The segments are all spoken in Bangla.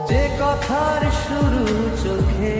যে কথার শুরু চোখে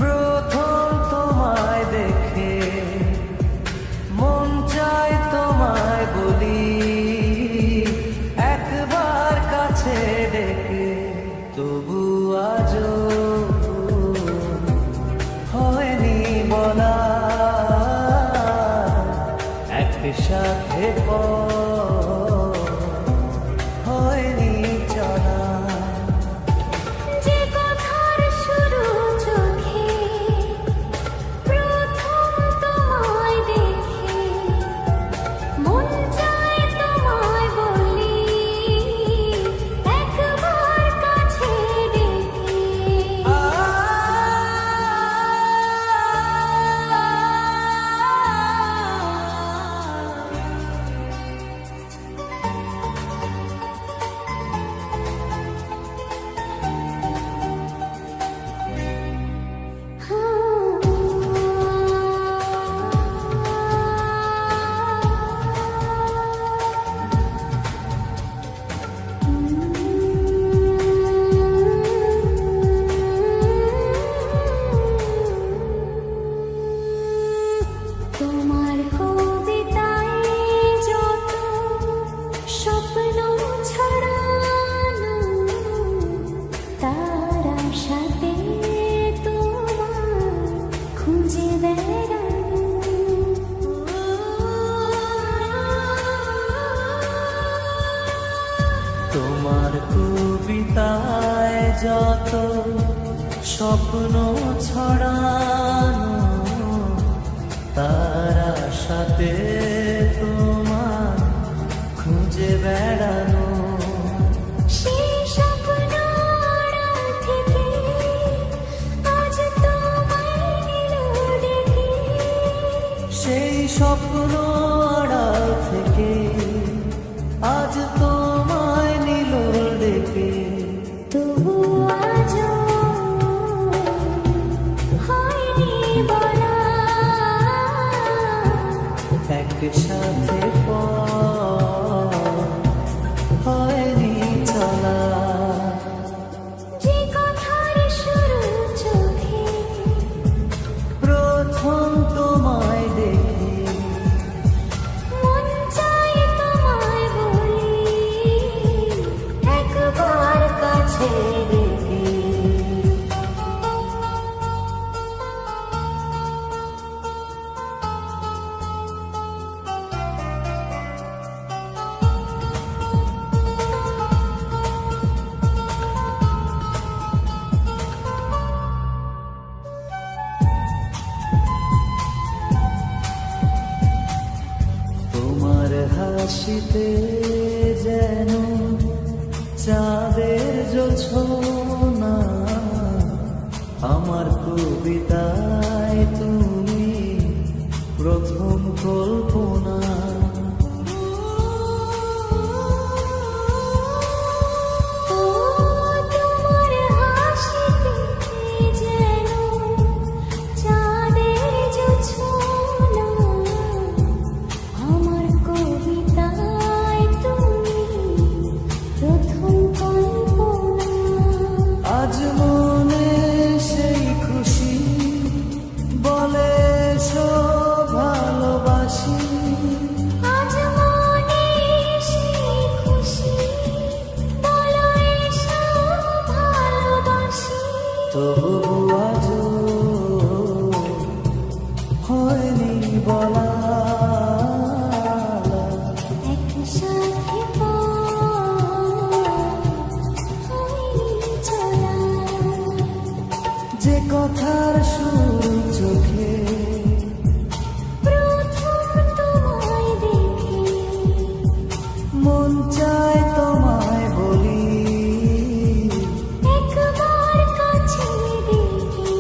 প্রথম তোমায় দেখে, মন চায় তোমায় বলি একবার কাছে ডেকে, তবু আজও হয়নি বলা একসাথে হয়নি চলা। যে কথার শুরু চোখে প্রথম তোমায় দেখে, মন চায় তোমায় বলি একবার কাছে ডেকে। তোমার কবিতায় যত স্বপ্ন ছড়ানো, তার আশাতে তোমার খুঁজে বেড়ানো। তোমার কবিতায় যত স্বপ্ন ছড়ানো, তার সাথে তোমার খুঁজে বেড়ানো। সেই স্বপ্ন আড়াল থেকে আজ তোমায় নিল ডেকে। সেই স্বপ্ন আড়াল থেকে আজ তোমায় নিল ডেকে, তবু আজও হয়নি বলা একসাথে হয়নি চলা। যে কথার শুরু চোখে প্রথম তোমায় দেখে, মন চায় তোমায় বলি একবার কাছে ডেকে। তোমার হাসিতে যেন চাঁদের জোছনা, আমার কবিতায় তুমি প্রথম কল্পনা। তোমার হাসিতে যেন চাঁদের জোছনা, আমার কবিতায় তুমি প্রথম কল্পনা। আজ মনে সেই খুশি বলে ভালোবাসি, আজ মনে সেই খুশি বলো এসো ভালোবাসি। তবু আজও হয়নি বলা একসাথে হয়নি চলা। যে কথার শুরু চোখে প্রথম তোমায় দেখে, মন চায় তোমায় বলি একবার কাছে ডেকে।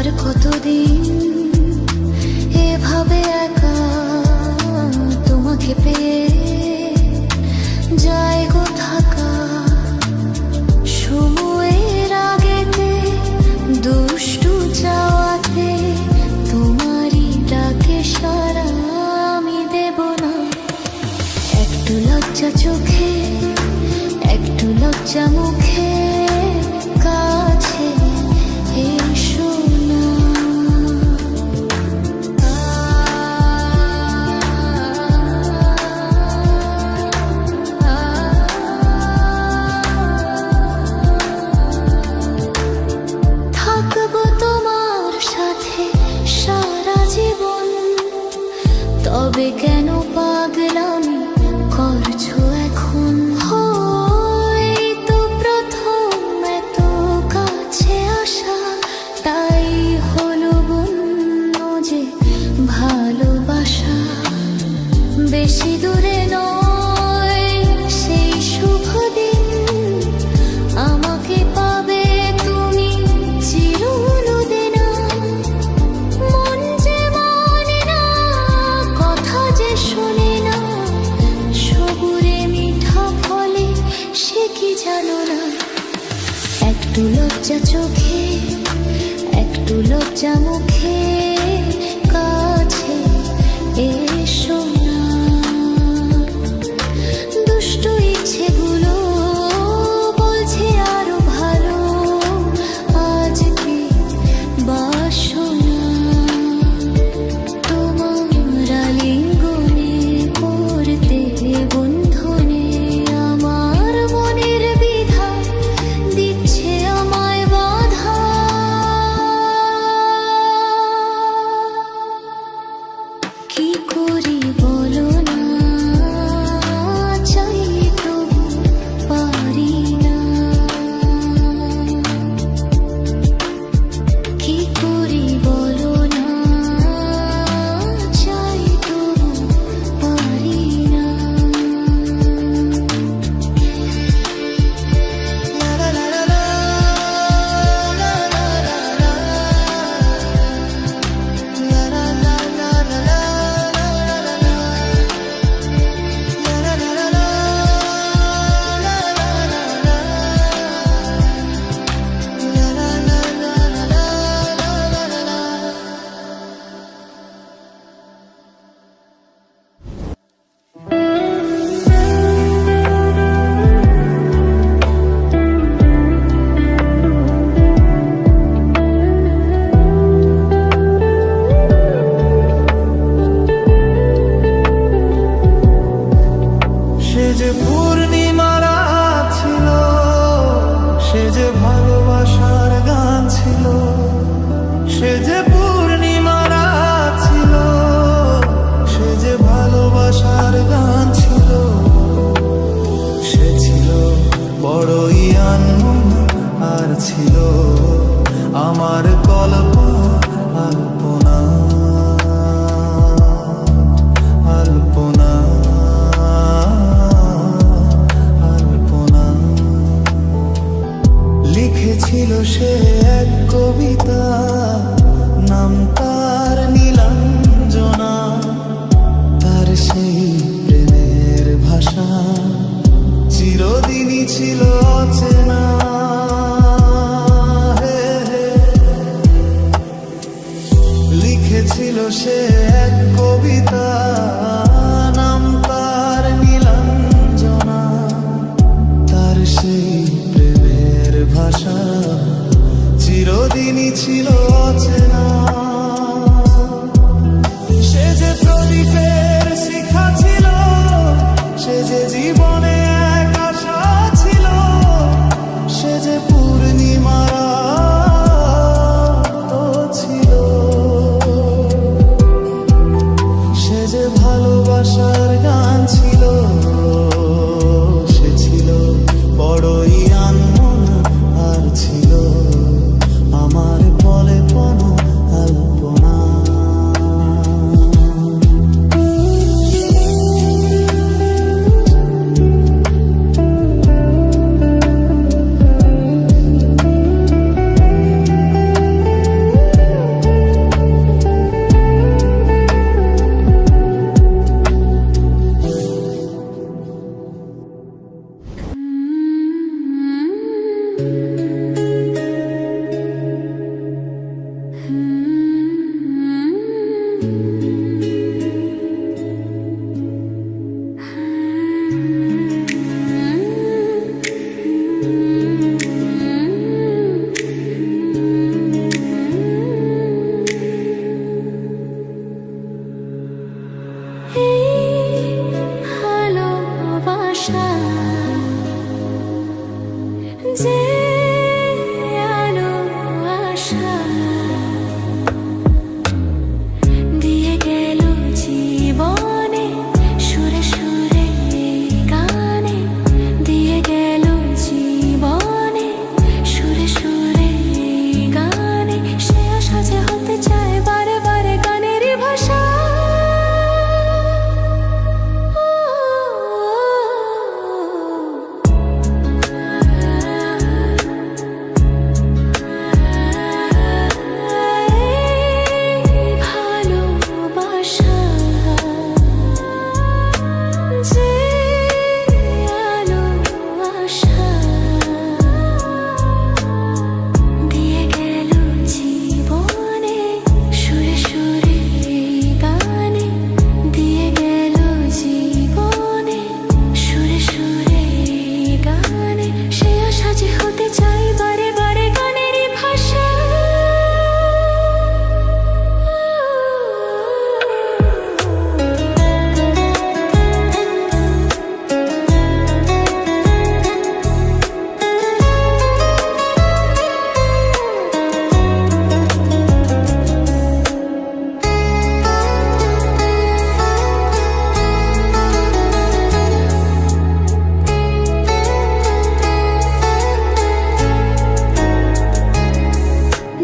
আর কতদিন এভাবে একা তোমাকে পেয়ে যায় গো থাকা। সময়ের আগেতে দুষ্টু চাওয়াতে তোমারই ডাকে সারা আমি দেব না। একটু লজ্জা চোখে একটু লজ্জা মুখে কাছে এসো না। থাকবো তোমার সাথে সারা জীবন, তবে কেন পাগলামি করছো এখন? এই তো প্রথম এত কাছে আসা, তাই হলো বন্য যে ভালোবাসা। বেশি দূরে নয় সেই শুভ দিন, আমাকে পাবে তুমি চিরদিনা। মন যে মানে না, কথা যে শোনে না, সবুরে মিঠা ফলে সে কি জানো না। একটু লজ্জা চোখে একটু লজ্জা মুখে কাছে এসো না। দুষ্টু ইচ্ছেগুলো বলছে আরো ভালো, আজকে বাসনা। তোমার আলিঙ্গনে পড়তে বন্ধনে আমার মনের বিধা দিচ্ছে আমায় বাধা। কি করি বলো না, চাই তবু পারি না। কি করি বলো না, চাই তবু পারি না। সে যে পূর্ণিমা রাত ছিল, সে যে ভালোবাসার গান ছিল। সে যে পূর্ণিমা রাত ছিল, সে যে ভালোবাসার গান ছিল। সে ছিল বড়ই আনমনা, আর ছিল আমার আল্পনা আল্পনা আল্পনা। লিখেছিল সে এক কবিতা, নাম তার নীলাঞ্জনা। তার সেই প্রেমের ভাষা চিরদিনই ছিল অচেনা। লিখেছিল সে এক কবিতা, নাম তার নীলাঞ্জনা। তার সেই প্রেমের ভাষা চিরদিনই ছিল অচেনা। সে যে প্রদীপের শিখা ছিল, সে যে জীবনে এক আশা ছিল। সে যে পূর্ণিমা রাত ছিল, সে যে ভালোবাসার গান ছিল। সে ছিল বড়ই আনমনা, আর ছিল আমার বলে ভালোবাসা যে আলো আশা দিয়ে গেল জীবনে সুরে সুরে গানে দিয়ে গেল জীবনে সুরে সুরে গানে সে আশা যে হতে চায় বারে বারে গানেরই ভাষা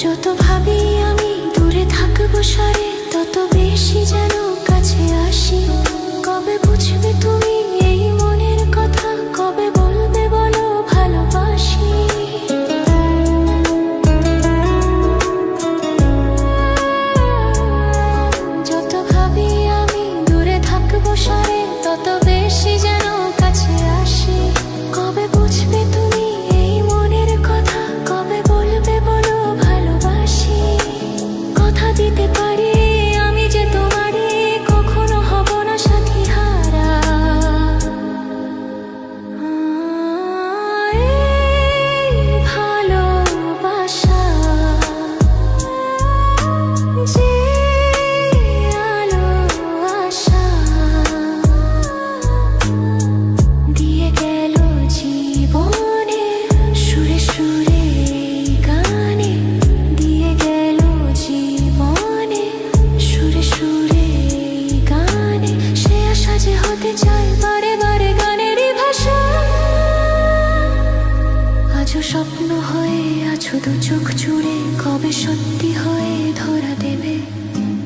যত ভাবি আমি দূরে থাকবো সারে তত বেশি যেন কাছে আসি কবে বুঝবে তুমি এই মনের কথা কবে বলবে বলো ভালোবাসি যত ভাবি আমি দূরে থাকবো সারে তত বেশি যেন কাছে আসি কবে বুঝবে তুমি এই মনের কথা কবে বলবে বলো কথা দিতে পারি আমি যে তোমারই কখনো হব না সাথী হারা ভালোবাসা যে আলো আশা দিয়ে গেল জীবনে সুরে সুরে গানে দিয়ে গেল জীবনে সুরে সুরে গানে সে আশা যে হতে চায় বারে বারে গানেরই ভাষা আজও স্বপ্ন হয়ে আছো দু চোখ জুড়ে কবে সত্যি হয়ে ধরা দেবে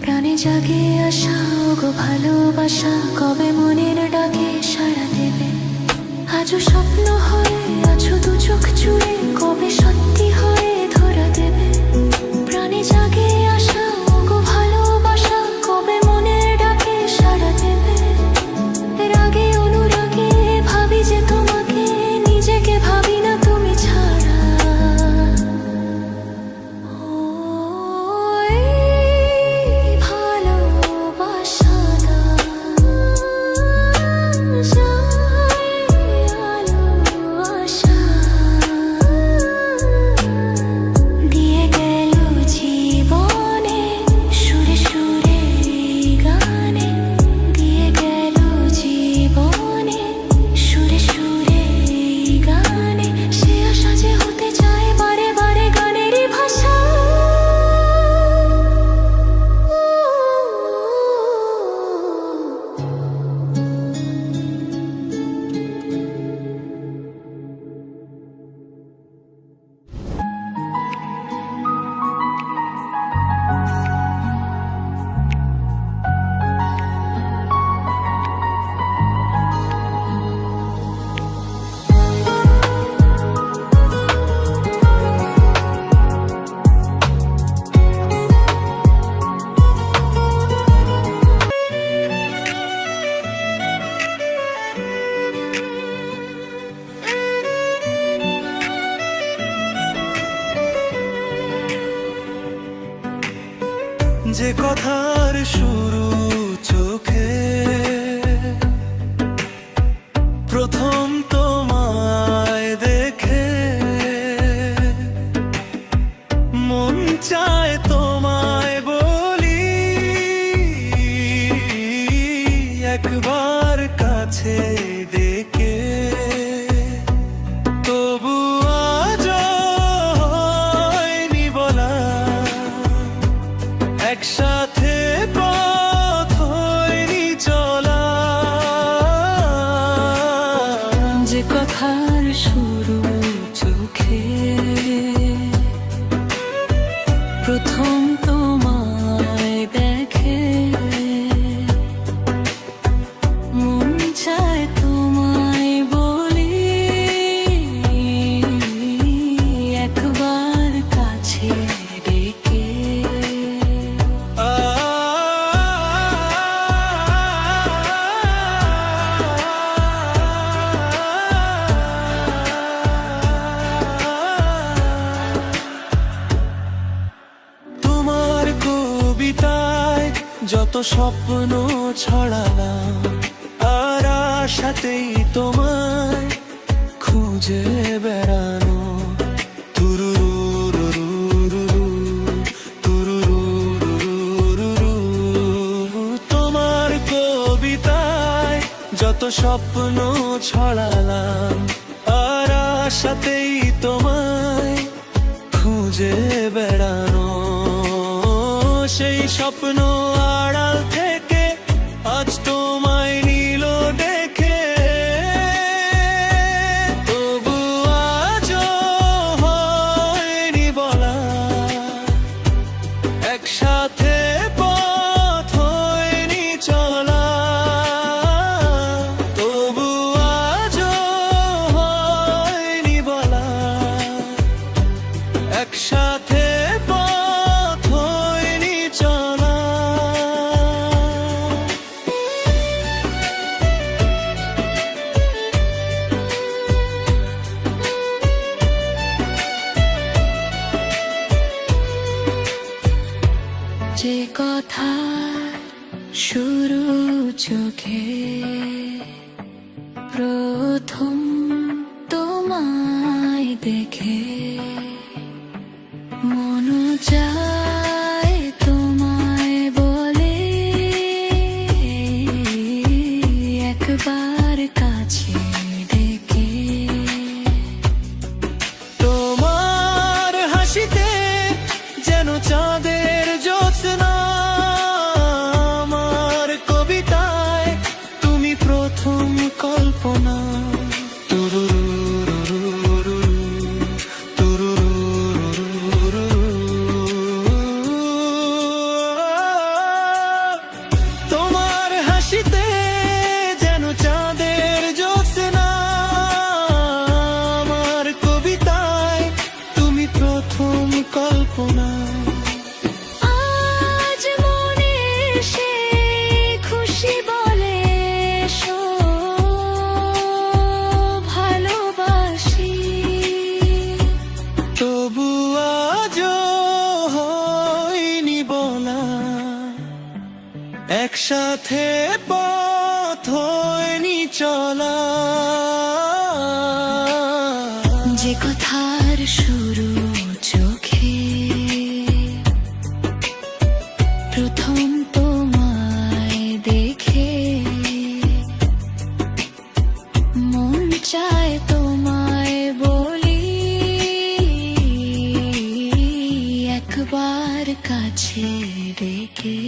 প্রাণে জাগে আশা ওগো ভালোবাসা কবে মনের ডাকে সাড়া দেবে আজও স্বপ্ন হয়ে আছো দু চোখ জুড়ে কবে সত্যি হয়ে ধরা দেবে প্রাণে জাগে আশা ওগো ভালোবাসা কবে মনের ডাকে সাড়া দেবে রাগে অনুরাগে ভাবি যে তোমাকে নিজেকে ভাবি না তুমি ছাড়া ভালোবাসাটা যায় আলো আশা যে কথার শুরু চোখে, প্রথম তোমায় দেখে মন চায় তোমায় বলি, একবার কাছে ডেকে। তবু আজ হয়নি বলা, একসাথে পথ হয়নি চলা। যে কথার শুরু চোখে, প্রথম তোমায় দেখে মন চায় তোমায় বলি, একবার কাছে ডেকে। তোমার কবিতায় যত স্বপ্ন ছড়ালাম, আর আশাতেই তোমায় খুঁজে বেড়ানো। তুরুরুরুরুরু, তুরুরুরুরুরু। তোমার কবিতায় যত স্বপ্ন ছড়ালাম, আর আশাতেই তোমায় খুঁজে বেড়ানো। সেই স্বপ্ন আড়াল থেকে আজ তোমায় নিল দেখে। তবু আজ হয়নি বলা, একসাথে পথ হয়নি চলা। তবু আজ হয়নি বলা, একসাথে পথ হয়নি চলা। যে কথা শুরু চোখে, প্রথম তোমায় দেখে মন চায় তোমায় বলে, একবার কাছে ডেকে। তোমার হাসিতে যেন চাঁদের জ্যোৎস্না, আমার কবিতায় তুমি প্রথম কল্পনা। তুরুরুরুরুরু, তুরুরুরুরুরু। তোমার হাসিতে যেন চাঁদের জ্যোৎস্না, আমার কবিতায় তুমি প্রথম কল্পনা। আজ মনে সে খুশি বলে এসো, ভালোবাসি। তবু আজ হয়নি বলা, একসাথে পথ হয়নি চলা। যে কথার শুরু চোখে, প্রথম তোমায় দেখে মন চায় তোমায় বলি, একবার কাছে ডেকে।